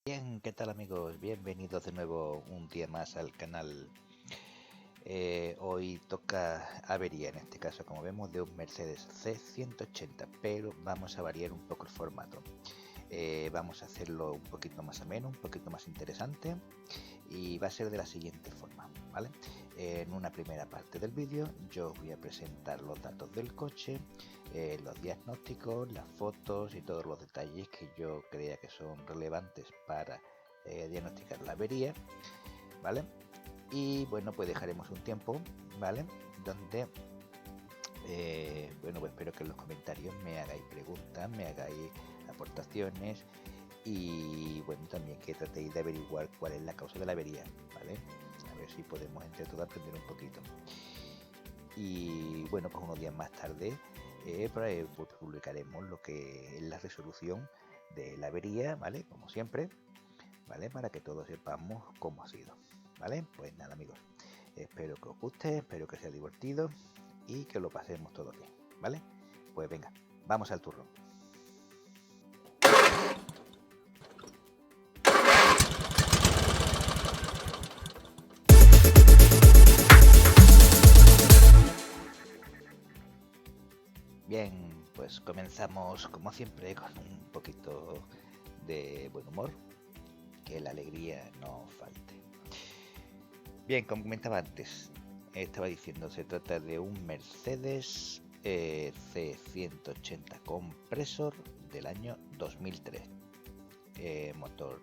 Bien, ¿qué tal amigos? Bienvenidos de nuevo un día más al canal. Hoy toca avería, en este caso como vemos de un Mercedes C180, pero vamos a variar un poco el formato. Vamos a hacerlo un poquito más ameno, un poquito más interesante y va a ser de la siguiente forma, ¿vale? En una primera parte del vídeo yo os voy a presentar los datos del coche, los diagnósticos, las fotos y todos los detalles que yo crea que son relevantes para diagnosticar la avería, ¿vale? Y bueno, pues dejaremos un tiempo, ¿vale? Donde, bueno, pues espero que en los comentarios me hagáis preguntas, me hagáis aportaciones y bueno, también que tratéis de averiguar cuál es la causa de la avería, ¿vale? A ver si podemos entre todos aprender un poquito. Y bueno, pues unos días más tarde pues publicaremos lo que es la resolución de la avería, ¿vale? Como siempre, ¿vale? Para que todos sepamos cómo ha sido, ¿vale? Pues nada amigos, espero que os guste, espero que sea divertido y que lo pasemos todos bien, ¿vale? Pues venga, vamos al turno. Bien, pues comenzamos como siempre con un poquito de buen humor, que la alegría no falte. Bien, como comentaba antes, estaba diciendo, se trata de un Mercedes C180 compresor del año 2003, motor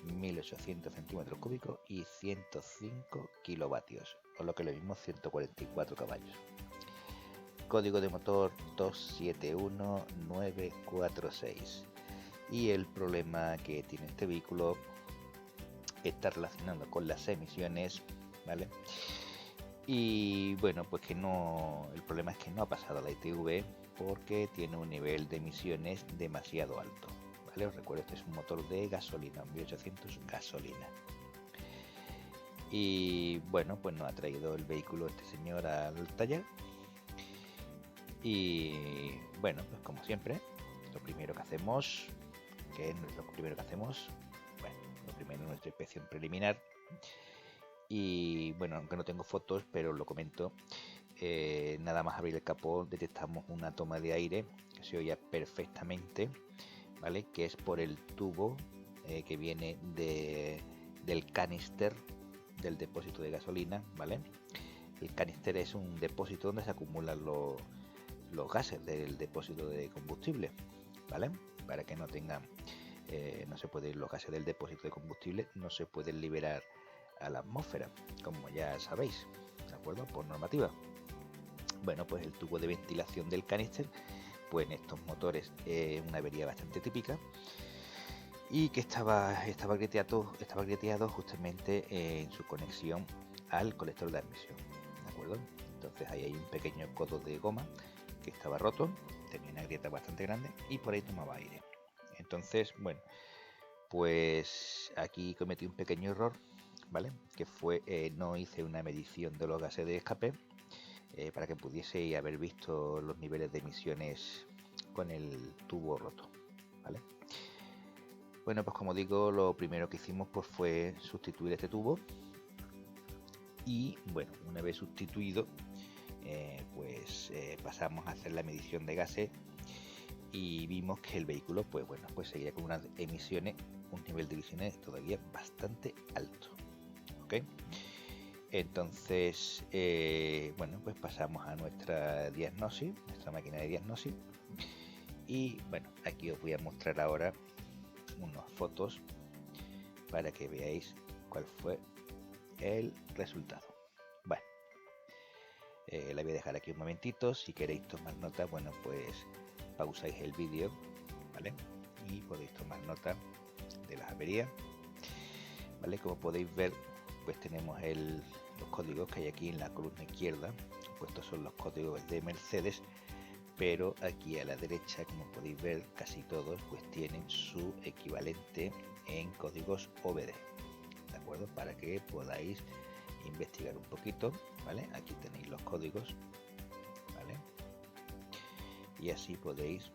1800 centímetros cúbicos y 105 kilovatios, o lo que es lo mismo 144 caballos. Código de motor 271946. Y el problema que tiene este vehículo está relacionado con las emisiones, ¿vale? Y bueno, pues que no, el problema es que no ha pasado a la ITV porque tiene un nivel de emisiones demasiado alto, ¿vale? Os recuerdo, este es un motor de gasolina, 1800 gasolina. Y bueno, pues nos ha traído el vehículo este señor al taller. Y bueno, pues como siempre, lo primero que hacemos, bueno, lo primero es nuestra inspección preliminar. Y bueno, aunque no tengo fotos, pero lo comento, nada más abrir el capó detectamos una toma de aire que se oía perfectamente, ¿vale? Que es por el tubo que viene del canister del depósito de gasolina, ¿vale? El canister es un depósito donde se acumulan los gases del depósito de combustible, ¿vale? Para que no tengan, no se puede, los gases del depósito de combustible no se pueden liberar a la atmósfera, como ya sabéis, ¿de acuerdo? Por normativa. Bueno, pues el tubo de ventilación del canister, pues en estos motores es una avería bastante típica y que estaba grieteado justamente en su conexión al colector de admisión, ¿de acuerdo? Entonces ahí hay un pequeño codo de goma que estaba roto, tenía una grieta bastante grande y por ahí tomaba aire. Entonces, bueno, pues aquí cometí un pequeño error, ¿vale? Que fue no hice una medición de los gases de escape para que pudiese haber visto los niveles de emisiones con el tubo roto, ¿vale? Bueno, pues como digo, lo primero que hicimos pues fue sustituir este tubo y bueno, una vez sustituido pasamos a hacer la medición de gases y vimos que el vehículo pues bueno, pues seguía con unas emisiones, un nivel de emisiones todavía bastante alto, ¿ok? Entonces, bueno, pues pasamos a nuestra diagnosis, nuestra máquina de diagnosis. Y bueno, aquí os voy a mostrar ahora unas fotos para que veáis cuál fue el resultado. Bueno, la voy a dejar aquí un momentito. Si queréis tomar nota, bueno, pues pausáis el vídeo, ¿vale? Y podéis tomar nota de las averías, ¿vale? Como podéis ver, pues tenemos los códigos que hay aquí en la columna izquierda, pues estos son los códigos de Mercedes, pero aquí a la derecha, como podéis ver, casi todos pues tienen su equivalente en códigos OBD, ¿de acuerdo? Para que podáis investigar un poquito, ¿vale? Aquí tenéis los códigos, ¿vale? Y así podéis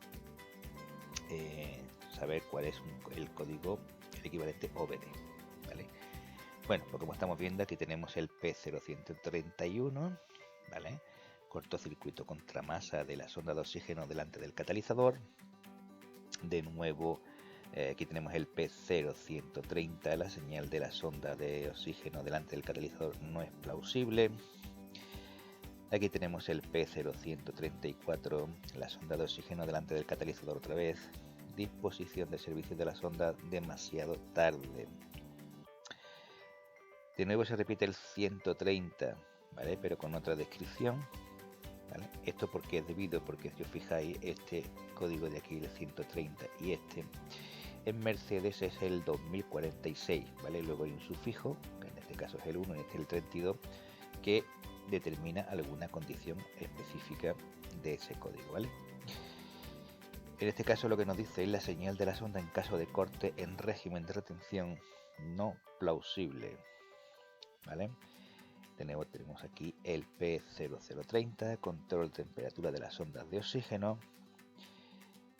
saber cuál es el código el equivalente OBD, ¿vale? Bueno, pues como estamos viendo, aquí tenemos el P0131, ¿vale? Cortocircuito contra masa de la sonda de oxígeno delante del catalizador. De nuevo, aquí tenemos el P0130, la señal de la sonda de oxígeno delante del catalizador no es plausible. Aquí tenemos el P0134, la sonda de oxígeno delante del catalizador otra vez. Disposición de servicio de la sonda demasiado tarde. De nuevo se repite el 130, ¿vale? Pero con otra descripción, ¿vale? Esto porque es debido, porque si os fijáis, este código de aquí, el 130, y este en Mercedes es el 2046, ¿vale? Luego hay un sufijo, que en este caso es el 1 y este es el 32, que determina alguna condición específica de ese código, ¿vale? En este caso lo que nos dice es la señal de la sonda en caso de corte en régimen de retención no plausible, ¿vale? De nuevo tenemos aquí el P0030, control de temperatura de las sondas de oxígeno,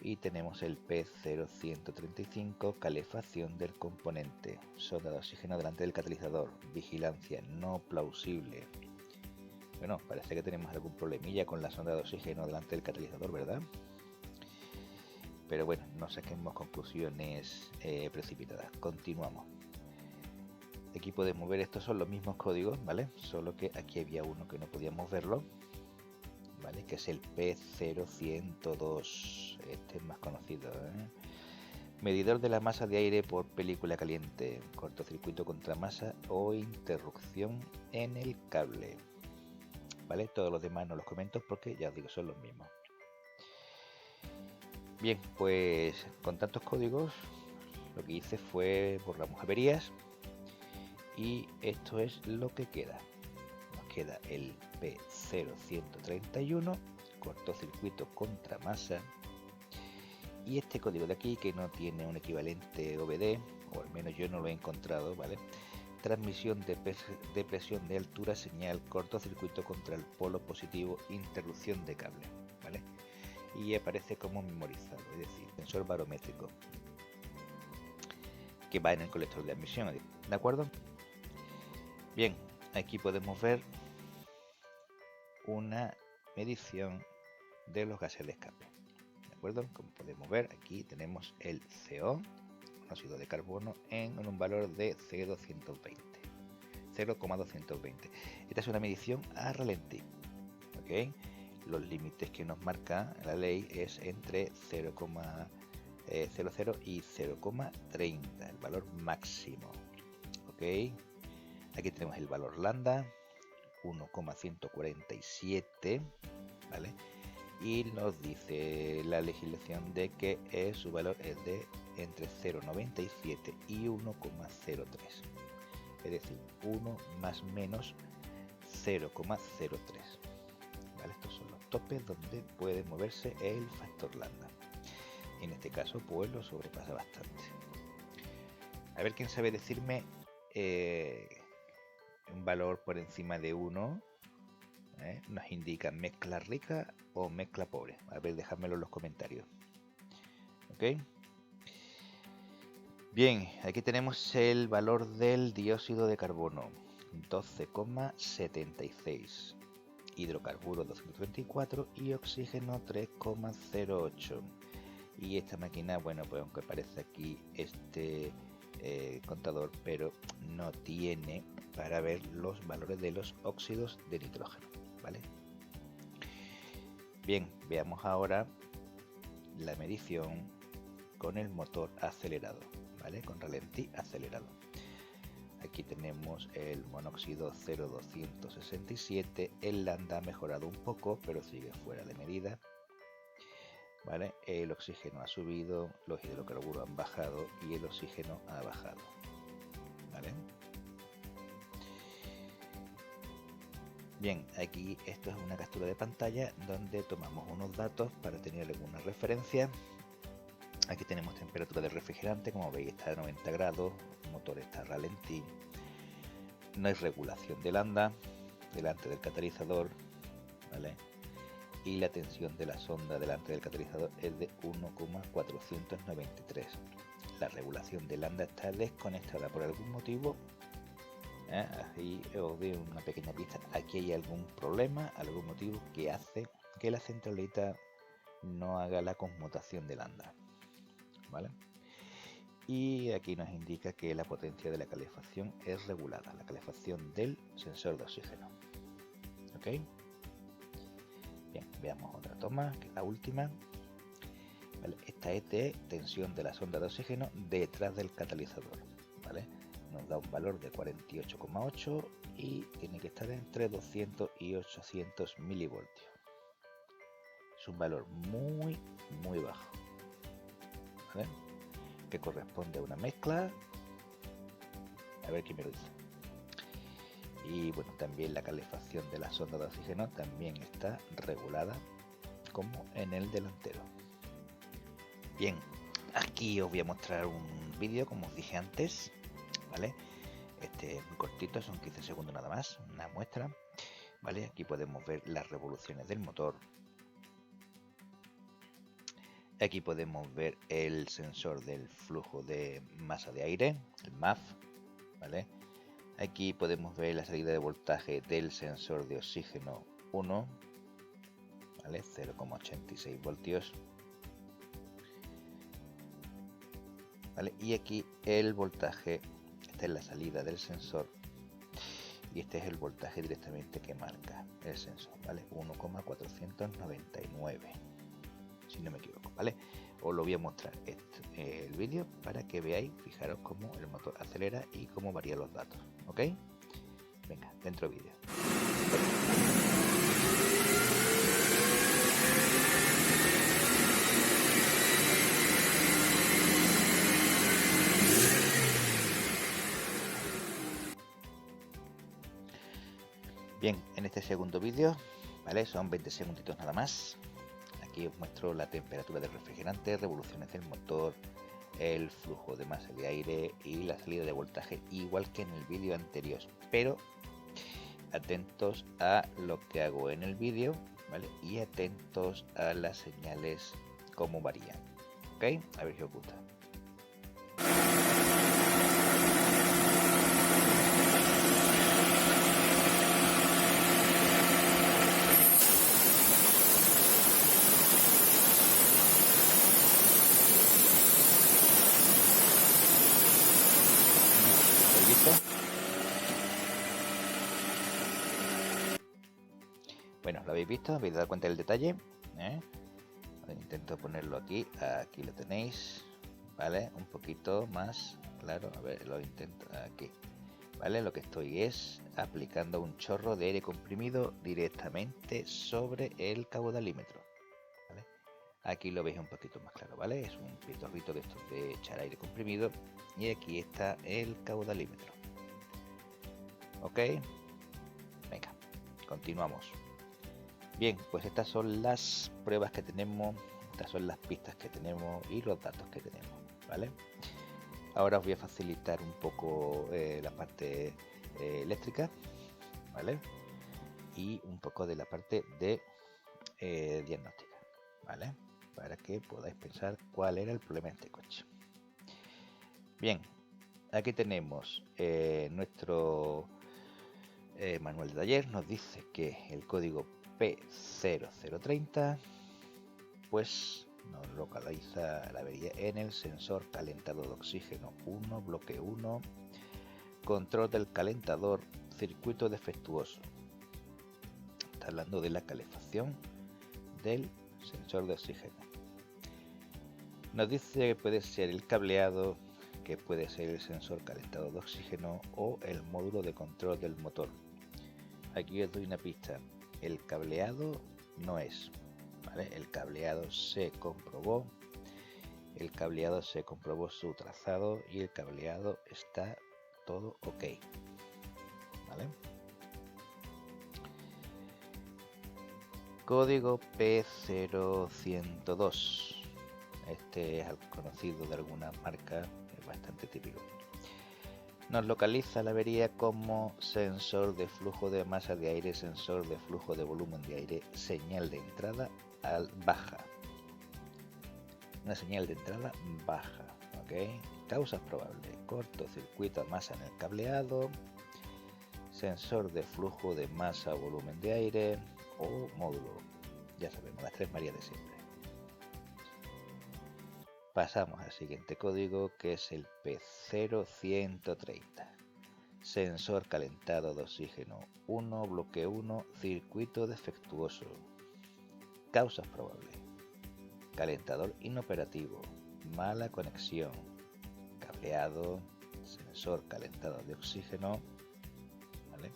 y tenemos el P0135, calefacción del componente, sonda de oxígeno delante del catalizador, vigilancia no plausible. Bueno, parece que tenemos algún problemilla con la sonda de oxígeno delante del catalizador, ¿verdad? Pero bueno, no saquemos conclusiones precipitadas. Continuamos. Aquí podemos ver, estos son los mismos códigos, ¿vale? Solo que aquí había uno que no podíamos verlo, ¿vale? Que es el P0102. Este es más conocido, ¿eh? Medidor de la masa de aire por película caliente, cortocircuito contra masa o interrupción en el cable, ¿vale? Todos los demás no los comento porque ya os digo, son los mismos. Bien, pues con tantos códigos lo que hice fue borramos averías y esto es lo que queda. Nos queda el P0131, cortocircuito contra masa, y este código de aquí que no tiene un equivalente OBD, o al menos yo no lo he encontrado, ¿vale? Transmisión de presión de altura, señal, cortocircuito contra el polo positivo, interrupción de cable, ¿vale? Y aparece como memorizado, es decir, sensor barométrico que va en el colector de admisión, ¿de acuerdo? Bien, aquí podemos ver una medición de los gases de escape, ¿de acuerdo? Como podemos ver, aquí tenemos el CO, monóxido de carbono, en un valor de 0,220. Esta es una medición a ralentí, ¿ok? Los límites que nos marca la ley es entre 0,00 y 0,30, el valor máximo, ¿ok? Aquí tenemos el valor lambda, 1,147, ¿vale? Y nos dice la legislación de que su valor es de entre 0,97 y 1,03, es decir, 1 más menos 0,03, ¿vale? Estos son los topes donde puede moverse el factor lambda. En este caso, pues lo sobrepasa bastante. A ver quién sabe decirme un valor por encima de 1, nos indica mezcla rica o mezcla pobre. A ver, dejádmelo en los comentarios. ¿Ok? Bien, aquí tenemos el valor del dióxido de carbono, 12,76. Hidrocarburos 234 y oxígeno 3,08. Y esta máquina, bueno, pues aunque aparece aquí este contador, pero no tiene para ver los valores de los óxidos de nitrógeno, ¿vale? Bien, veamos ahora la medición con el motor acelerado, ¿vale? Con ralentí acelerado. Aquí tenemos el monóxido 0,267, el lambda ha mejorado un poco, pero sigue fuera de medida, ¿vale? El oxígeno ha subido, los hidrocarburos han bajado y el oxígeno ha bajado, ¿vale? Bien, aquí esto es una captura de pantalla donde tomamos unos datos para tener alguna referencia. Aquí tenemos temperatura del refrigerante, como veis está a 90 grados, el motor está a ralentí, no hay regulación de lambda delante del catalizador, ¿vale? Y la tensión de la sonda delante del catalizador es de 1,493. la regulación de lambda está desconectada por algún motivo. Así os doy una pequeña pista. Aquí hay algún problema, algún motivo que hace que la centralita no haga la conmutación de lambda, ¿vale? Y aquí nos indica que la potencia de la calefacción es regulada, la calefacción del sensor de oxígeno. ¿Ok? Bien, veamos otra toma, que es la última. ¿Vale? Esta es de tensión de la sonda de oxígeno detrás del catalizador, ¿vale? Nos da un valor de 48,8 y tiene que estar entre 200 y 800 milivoltios. Es un valor muy bajo, ¿vale? Que corresponde a una mezcla. A ver quién me lo dice. Y bueno, también la calefacción de la sonda de oxígeno también está regulada como en el delantero. Bien, aquí os voy a mostrar un vídeo, como os dije antes, ¿vale? Este es muy cortito, son 15 segundos nada más, una muestra, ¿vale? Aquí podemos ver las revoluciones del motor. Aquí podemos ver el sensor del flujo de masa de aire, el MAF, ¿vale? Aquí podemos ver la salida de voltaje del sensor de oxígeno 1, ¿vale? 0,86 voltios. ¿Vale? Y aquí el voltaje, esta es la salida del sensor y este es el voltaje directamente que marca el sensor, ¿vale? 1,499, si no me equivoco, ¿vale? Os lo voy a mostrar el vídeo para que veáis, fijaros cómo el motor acelera y cómo varían los datos, ¿ok? Venga, dentro vídeo. Bien, en este segundo vídeo, ¿vale? Son 20 segunditos nada más. Aquí os muestro la temperatura del refrigerante, revoluciones del motor, el flujo de masa de aire y la salida de voltaje, igual que en el vídeo anterior. Pero atentos a lo que hago en el vídeo, ¿vale? Y atentos a las señales, cómo varían. ¿Ok? A ver si os gusta. Bueno, lo habéis visto, habéis dado cuenta del detalle, ¿eh? Intento ponerlo aquí, aquí lo tenéis, ¿vale? Un poquito más claro, a ver, lo intento aquí, ¿vale? Lo que estoy es aplicando un chorro de aire comprimido directamente sobre el caudalímetro, ¿vale? Aquí lo veis un poquito más claro, ¿vale? Es un pitorrito de estos de echar aire comprimido y aquí está el caudalímetro. ¿Ok? Venga, continuamos. Bien, pues estas son las pruebas que tenemos, estas son las pistas que tenemos y los datos que tenemos, ¿vale? Ahora os voy a facilitar un poco la parte eléctrica, ¿vale? Y un poco de la parte de diagnóstica, ¿vale? Para que podáis pensar cuál era el problema de este coche. Bien, aquí tenemos nuestro manual de taller. Nos dice que el código P0030 pues nos localiza la avería en el sensor calentador de oxígeno 1, bloque 1, control del calentador, circuito defectuoso. Está hablando de la calefacción del sensor de oxígeno. Nos dice que puede ser el cableado, que puede ser el sensor calentador de oxígeno o el módulo de control del motor. Aquí os doy una pista. El cableado no es, ¿vale? El cableado se comprobó, su trazado y el cableado está todo ok, ¿vale? Código P0102. Este es algo conocido de algunas marcas, es bastante típico. Nos localiza la avería como sensor de flujo de masa de aire, sensor de flujo de volumen de aire, señal de entrada baja. Una señal de entrada baja, ¿ok? ok. Causas probables: cortocircuito a masa en el cableado, sensor de flujo de masa o volumen de aire o módulo. Ya sabemos, las tres Marías de siempre. Pasamos al siguiente código, que es el P0130. Sensor calentado de oxígeno 1, bloque 1, circuito defectuoso. Causas probables: calentador inoperativo, mala conexión, cableado, sensor calentado de oxígeno. ¿Vale?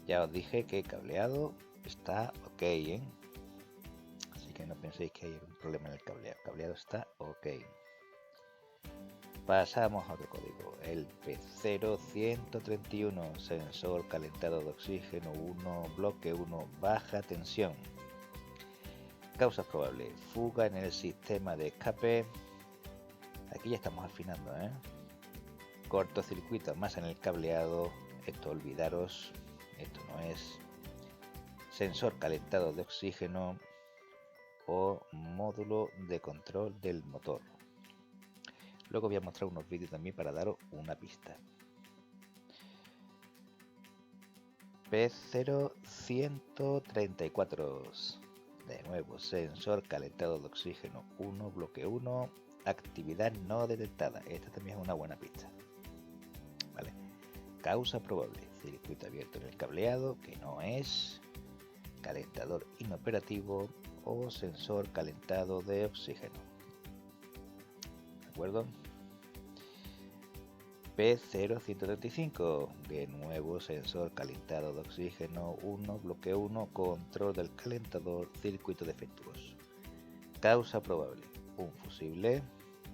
Ya os dije que cableado está ok, ¿eh? Así que no penséis que hay un problema en el cableado. El cableado está ok. Pasamos a otro código, el P0131, sensor calentado de oxígeno 1, bloque 1, baja tensión. Causas probables: fuga en el sistema de escape. Aquí ya estamos afinando, ¿eh? Cortocircuito más en el cableado. Esto olvidaros, esto no es. Sensor calentado de oxígeno o módulo de control del motor. Luego voy a mostrar unos vídeos también para daros una pista. P0134. De nuevo, sensor calentado de oxígeno 1, bloque 1, actividad no detectada. Esta también es una buena pista. ¿Vale? Causa probable: circuito abierto en el cableado, que no es, calentador inoperativo o sensor calentado de oxígeno. ¿De acuerdo? P0135, de nuevo sensor calentado de oxígeno 1, bloque 1, control del calentador, circuito defectuoso. Causa probable: un fusible,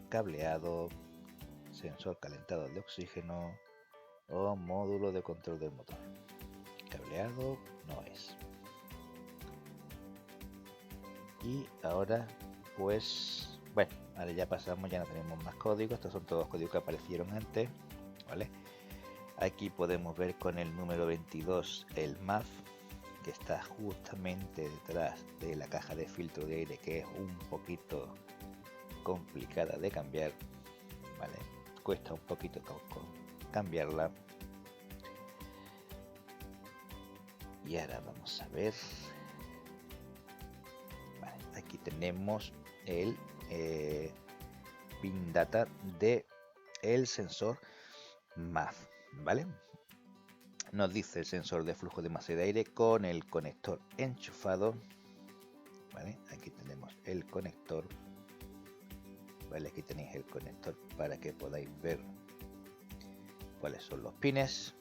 cableado, sensor calentado de oxígeno o módulo de control del motor. Cableado no es. Y ahora pues bueno, ahora ya pasamos, ya no tenemos más códigos. Estos son todos los códigos que aparecieron antes, ¿vale? Aquí podemos ver con el número 22 el MAF, que está justamente detrás de la caja de filtro de aire, que es un poquito complicada de cambiar, ¿vale? Cuesta un poquito cambiarla. Y ahora vamos a ver. Vale, aquí tenemos el pin data de el sensor MAF, ¿vale? Nos dice el sensor de flujo de masa de aire con el conector enchufado, ¿vale? Aquí tenemos el conector, ¿vale? Aquí tenéis el conector para que podáis ver cuáles son los pines.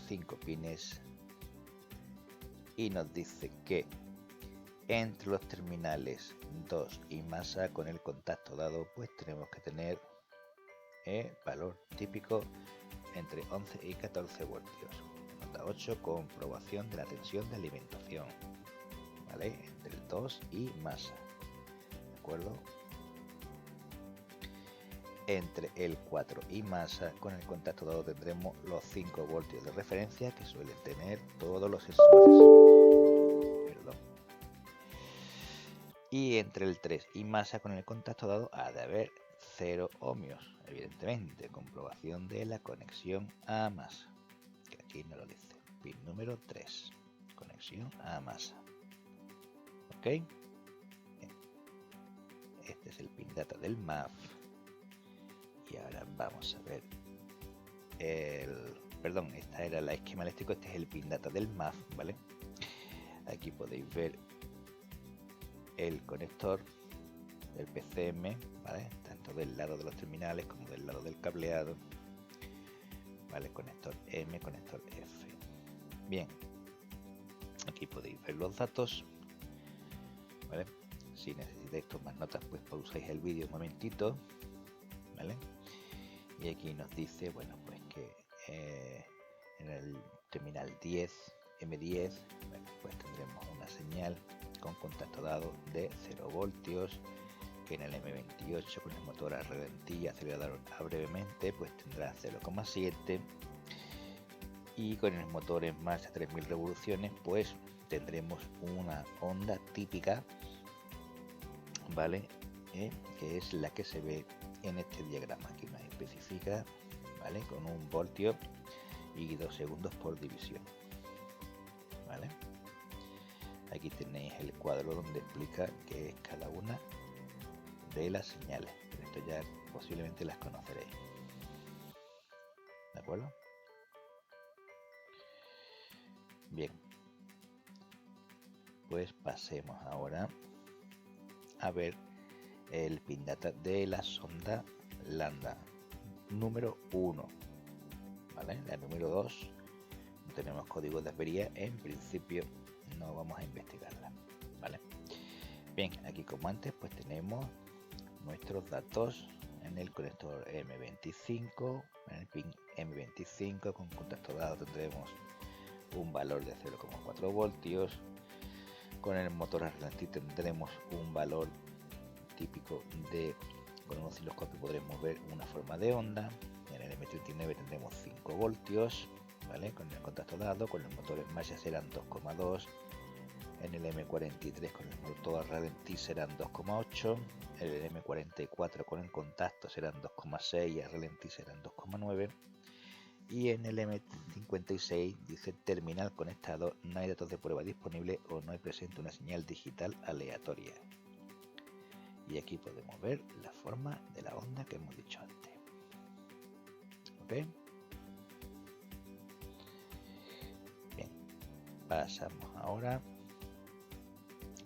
5 pines. Y nos dice que entre los terminales 2 y masa con el contacto dado, pues tenemos que tener valor típico entre 11 y 14 voltios. Nota 8, comprobación de la tensión de alimentación, ¿vale? Entre el 2 y masa, ¿de acuerdo? Entre el 4 y masa con el contacto dado tendremos los 5 voltios de referencia que suelen tener todos los sensores. Perdón. Y entre el 3 y masa con el contacto dado ha de haber 0 ohmios, evidentemente. Comprobación de la conexión a masa, que aquí no lo dice. Pin número 3, conexión a masa. Ok, bien. Este es el pin data del MAF. Y ahora vamos a ver perdón, esta era la esquema eléctrico. Este es el pin data del MAF, ¿vale? Aquí podéis ver el conector del PCM, ¿vale? Tanto del lado de los terminales como del lado del cableado, ¿vale? Conector M, conector F. Bien, aquí podéis ver los datos, ¿vale? Si necesitáis tomar notas, pues pausáis el vídeo un momentito, ¿vale? Y aquí nos dice, bueno, pues que en el terminal 10, M10, bueno, pues tendremos una señal con contacto dado de 0 voltios, que en el M28 con el motor a ralentía acelerado brevemente pues tendrá 0,7, y con el motor en marcha 3000 revoluciones pues tendremos una onda típica, ¿vale? Que es la que se ve en este diagrama. Aquí nos especifica, ¿vale? Con 1 voltio y 2 segundos por división, ¿vale? Aquí tenéis el cuadro donde explica qué es cada una de las señales. Esto ya posiblemente las conoceréis, ¿de acuerdo? Bien, pues pasemos ahora a ver el pin data de la sonda Lambda número 1, ¿vale? La número 2 no tenemos código de avería, en principio no vamos a investigarla, ¿vale? Bien, aquí como antes pues tenemos nuestros datos en el conector M25, en el pin M25 con contacto dado tendremos un valor de 0,4 voltios. Con el motor a ralentí tendremos un valor típico de, con un osciloscopio podremos ver una forma de onda. En el M39 tendremos 5 voltios, ¿vale? Con el contacto dado. Con el motor en marcha serán 2,2. En el M43 con el motor a ralentí serán 2,8. En el M44 con el contacto serán 2,6 y a ralentí serán 2,9. Y en el M56 dice terminal conectado, no hay datos de prueba disponible o no hay presente una señal digital aleatoria. Y aquí podemos ver la forma de la onda que hemos dicho antes. ¿Ok? Bien, pasamos ahora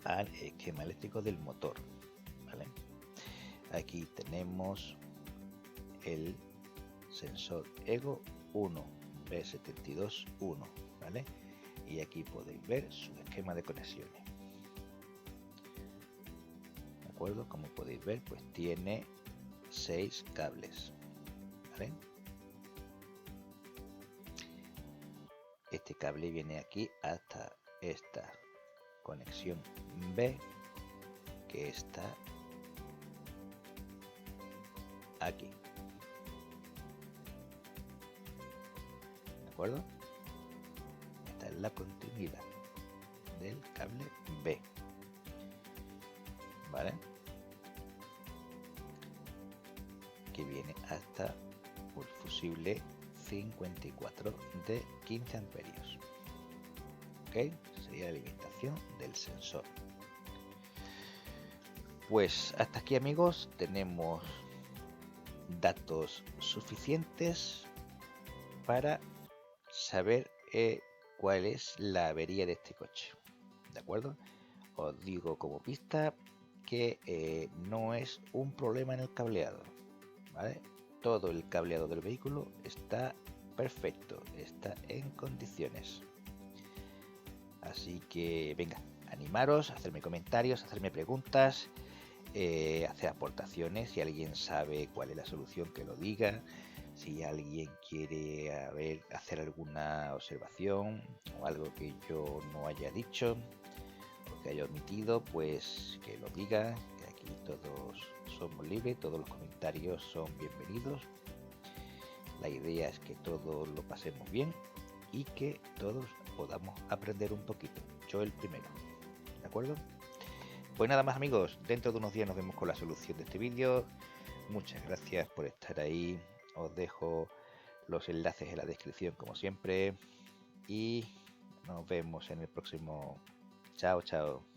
al esquema eléctrico del motor, ¿vale? Aquí tenemos el sensor EGO 1 B72-1, ¿vale? Y aquí podéis ver su esquema de conexiones, ¿de acuerdo? Como podéis ver, pues tiene 6 cables, ¿vale? Este cable viene aquí hasta esta conexión B, que está aquí, ¿de acuerdo? Esta es la continuidad del cable B, ¿vale? Que viene hasta un fusible 54 de 15 amperios. ¿Ok? Sería la alimentación del sensor. Pues hasta aquí, amigos, tenemos datos suficientes para saber cuál es la avería de este coche, ¿de acuerdo? Os digo como pista que no es un problema en el cableado, ¿vale? Todo el cableado del vehículo está perfecto, está en condiciones. Así que venga, animaros, hacerme comentarios, hacerme preguntas, hacer aportaciones. Si alguien sabe cuál es la solución, que lo diga. Si alguien quiere hacer alguna observación o algo que yo no haya dicho o que haya omitido, pues que lo diga, que aquí todos somos libres, todos los comentarios son bienvenidos. La idea es que todos lo pasemos bien y que todos podamos aprender un poquito, yo el primero, ¿de acuerdo? Pues nada más, amigos, dentro de unos días nos vemos con la solución de este vídeo. Muchas gracias por estar ahí, os dejo los enlaces en la descripción como siempre y nos vemos en el próximo. Chao, chao.